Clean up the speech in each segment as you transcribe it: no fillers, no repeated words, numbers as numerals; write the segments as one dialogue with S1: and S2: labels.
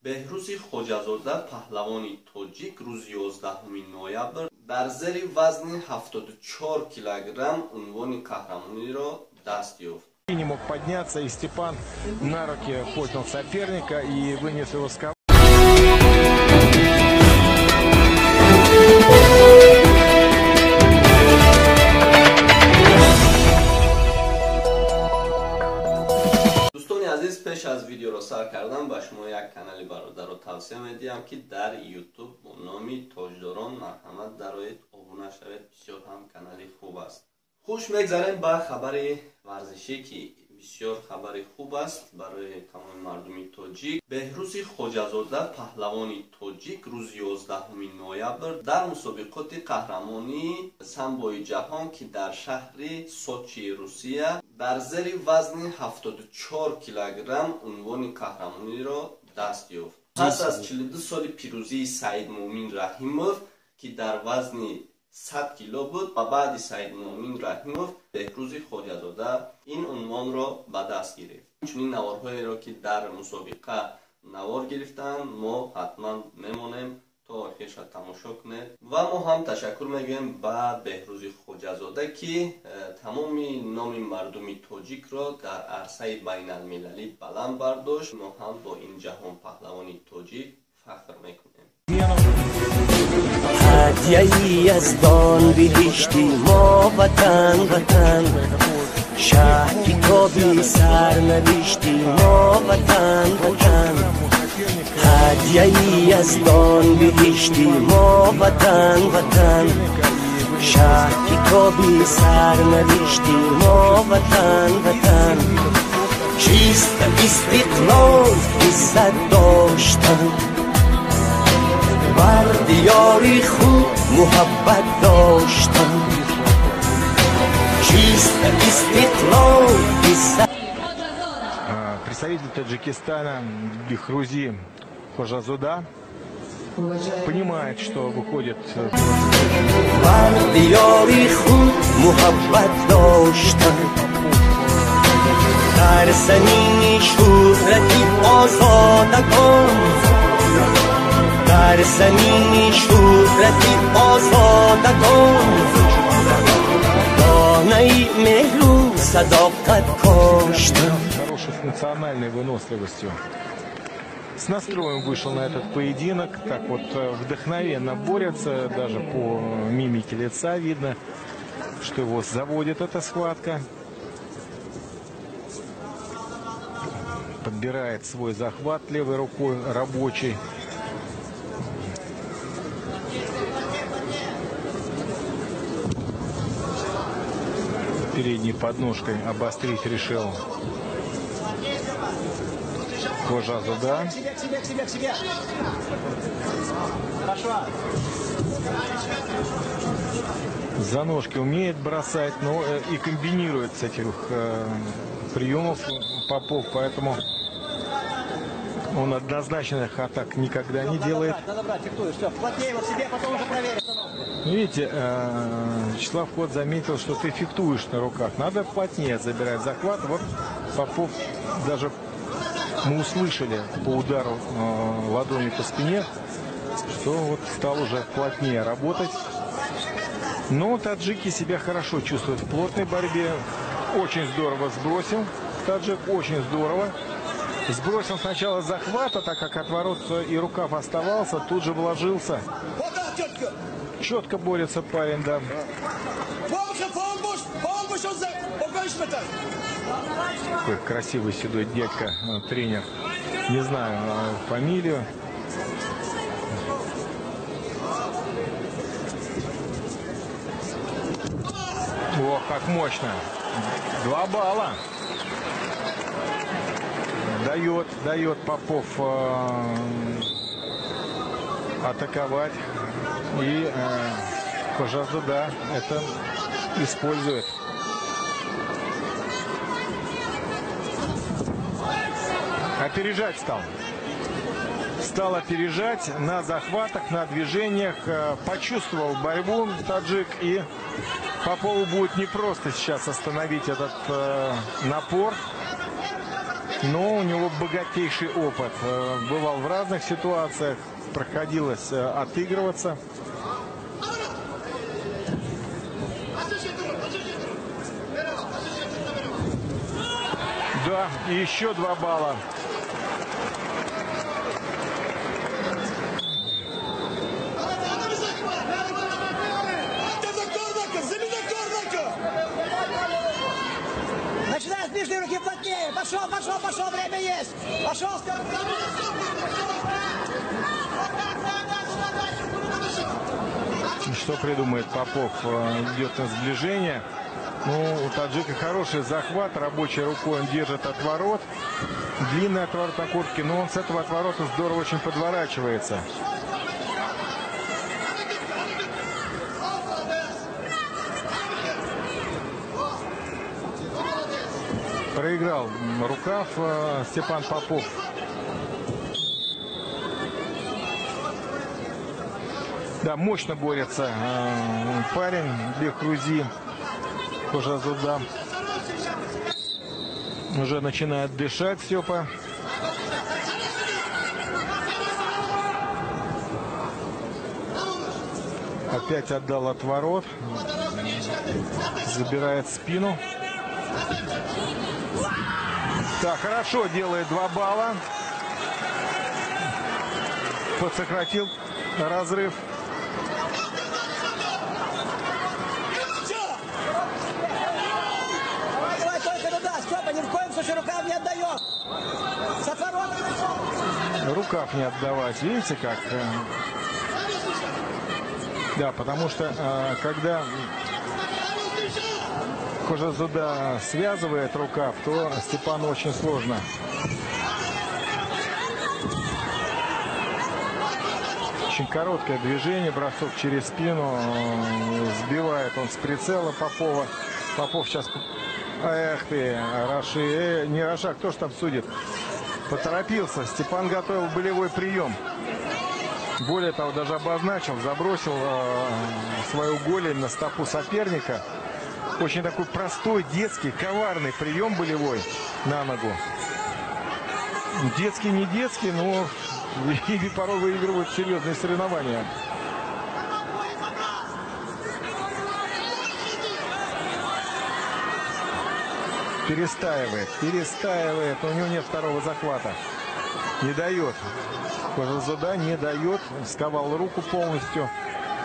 S1: بهروز خوجازاده پهلوانی تاجیک روز 11 نوامبر در زیر وزن 74 کیلوگرم عنوان قهرمانی را دست یافت.
S2: Не мог подняться, и Степан на руки поднял соперника и вынес его с ковра.
S1: دوستان عزیز، پیش از ویدیو را سر کردن به شما یک کانال برادر را توصیه می‌دهم که در یوتیوب با نام تاجداران مرحمت درآیید، ابونه شوید. بسیار هم کانال خوب است. خوش میگذاریم به خبر ورزشی که بسیار خبر خوب است برای تمام مردم تاجیک. بهروز خوجازاده پهلوانی تاجیک روز 11 نوامبر در مسابقات قهرمانی سامبوی جهان که در شهر سوچی روسیه در زیر وزن 74 کیلوگرم عنوان قهرمانی را دست یافت. پس از 42 سال پیروزی سعید مومن رحیموف که در وزن 100 کیلو بود و بعد سعید مومن رحیموف بهروز خوجازاده این عنوان را به دست گرفت. چنین نوارهایی را که در مسابقه نوار گرفتن ما حتما میمانیم تا آخرش تماشا کنید و ما هم تشکر میگویم به بهروز خوجازاده که تمام نام مردم تاجیک را در عرصه بین المللی بلند برداشت. ما هم با این جهان پهلوانی تاجیک فخر میکنیم.
S3: هدیه‌ای از دان بهشتی ما وطن شهر کتابی سرنوشتی ما وطن هدیه‌ای از دان بهشتی ما وطن شهر کتابی سرنوشتی ما وطن چیست استقلال عزت داشتن بر دیاری خوب محبت داشتن چیست استقلال عزت.
S2: Представитель Таджикистана Бехрузи Хожазода понимает, что выходит
S3: بر دیاری خوب محبت داشتن در زمین شهرتی آزادگان در زمین شهرتی آزادگان دانه مهر و صداقت کاشتن.
S2: хорошей национальной выносливостью. С настроем вышел на этот поединок, так вот вдохновенно борется, даже по мимике лица видно, что его заводит эта схватка. Подбирает свой захват левой рукой рабочий. Передней подножкой обострить решил Хожазода. За ножки умеет бросать, но и комбинирует с этих приемов Попов, поэтому он однозначных атак никогда не делает. Видите, Вячеслав Кот заметил, что ты фехтуешь на руках. Надо плотнее забирать захват. Вот Попов даже, мы услышали по удару ладони по спине, что вот стал уже плотнее работать. Но таджики себя хорошо чувствуют в плотной борьбе. Очень здорово сбросил. Таджик очень здорово. Сбросил сначала захвата, так как отворот и рукав оставался, тут же вложился. Четко борется парень, да. Такой красивый седой дядька, тренер. Не знаю фамилию. Ох, как мощно. 2 балла. Дает Попов атаковать. И Хожазода это использует. Опережать стал. Стал опережать на захватах, на движениях. Почувствовал борьбу таджик. И Попову будет непросто сейчас остановить этот напор. но у него богатейший опыт. Бывал в разных ситуациях, приходилось отыгрываться. Да, и еще 2 балла.
S4: Начинай с ближней руки плотнее. Пошел, пошел, пошел, время есть. Пошел.
S2: Что придумает Попов? Идет на сближение. Ну, у таджика хороший захват. Рабочей рукой он держит отворот. Длинный отворот на куртке. Но он с этого отворота здорово очень подворачивается. Проиграл рукав Степан Попов. Да, мощно борется парень Бехрузи. Хожазуда уже начинает дышать Степа. Опять отдал отворот. Забирает спину. Так, хорошо делает 2 балла. Подсократил разрыв.
S4: Давай только туда, Степа, ни в коем случае рукав не отдает. С отворотом.
S2: Рукав не отдавать. Видите как? Да, потому что когда Хожазуда связывает рукав, то Степану очень сложно. Очень короткое движение, бросок через спину. Сбивает он с прицела Попова. Попов сейчас... Эх ты, Раши. Не Раша, кто ж там судит? Поторопился. Степан готовил болевой прием. Более того, даже обозначил, забросил свою голень на стопу соперника. Очень такой простой, детский, коварный прием болевой на ногу. Детский, не детский, но и порой выигрывают серьезные соревнования. Перестаивает, но у него нет второго захвата. Не дает. Хожазуда не дает, сковал руку полностью.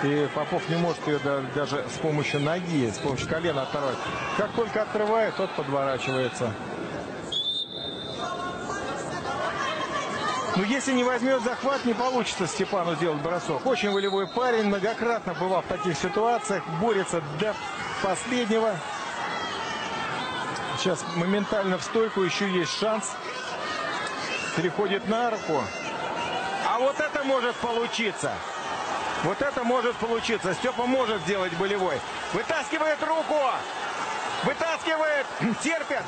S2: И Попов не может ее даже с помощью ноги, с помощью колена оторвать. Как только отрывает, тот подворачивается. Но если не возьмет захват, не получится Степану сделать бросок. Очень волевой парень, многократно бывал в таких ситуациях, борется до последнего. Сейчас моментально в стойку, еще есть шанс. Переходит на руку. А вот это может получиться. Вот это может получиться. Степа может сделать болевой. Вытаскивает руку. Вытаскивает. Терпит.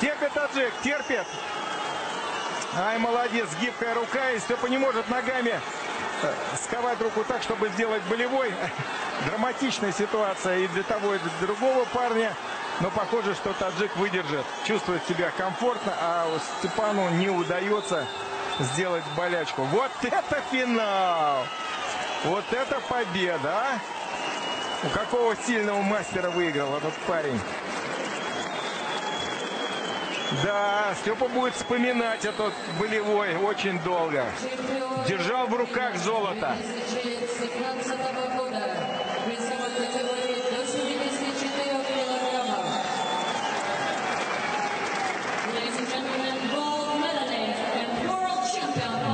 S2: Терпит таджик. Терпит. Ай, молодец. Гибкая рука. И Степа не может ногами сковать руку так, чтобы сделать болевой. Драматичная ситуация и для того, и для другого парня. Но похоже, что таджик выдержит. Чувствует себя комфортно, а Степану не удается сделать болячку. Вот это финал! Вот это победа, а? У какого сильного мастера выиграл этот парень? Да, Степа будет вспоминать этот болевой очень долго. Держал в руках золото.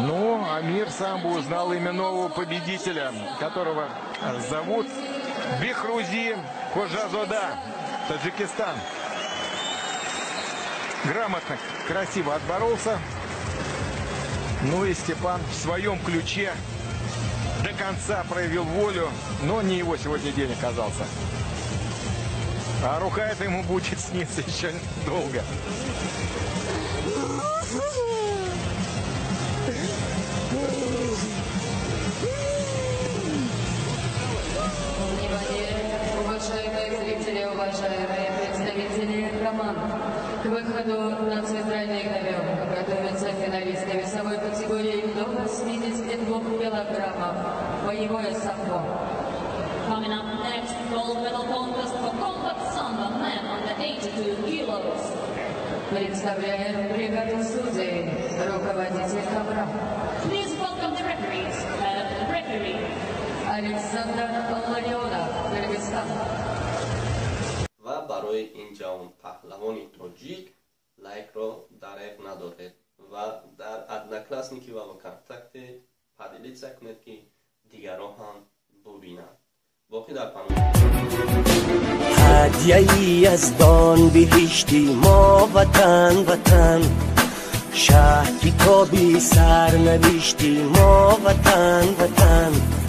S2: Ну, а мир сам бы узнал имя нового победителя, которого зовут Бехрузи Хожазуда, Таджикистан. Грамотно, красиво отборолся. Ну и Степан в своем ключе до конца проявил волю, но не его сегодня день оказался. А рука эта ему будет сниться еще долго.
S5: Уважаемые зрители, уважаемые представители команд, к выходу на центральный ковер килограммов, боевое самбо.
S6: Coming up next, gold medal contest for combat samba men under 82 kilos.
S5: Представляем бригаду судей, руководитель ковра.
S6: Please welcome the referees, referee
S5: Александр Ларионов, Кыргызстан.
S1: و برای این جوان پهلوانی تاجیک لایک رو دریغ ندارید و در ادنکلاسنیکی و کنتکت پدیلیت کنید که دیگران هم ببینند. باقی در پناه
S3: هدیه‌ای از دان بهشتی ما وطن شهر کتابی سرنوشتی ما وطن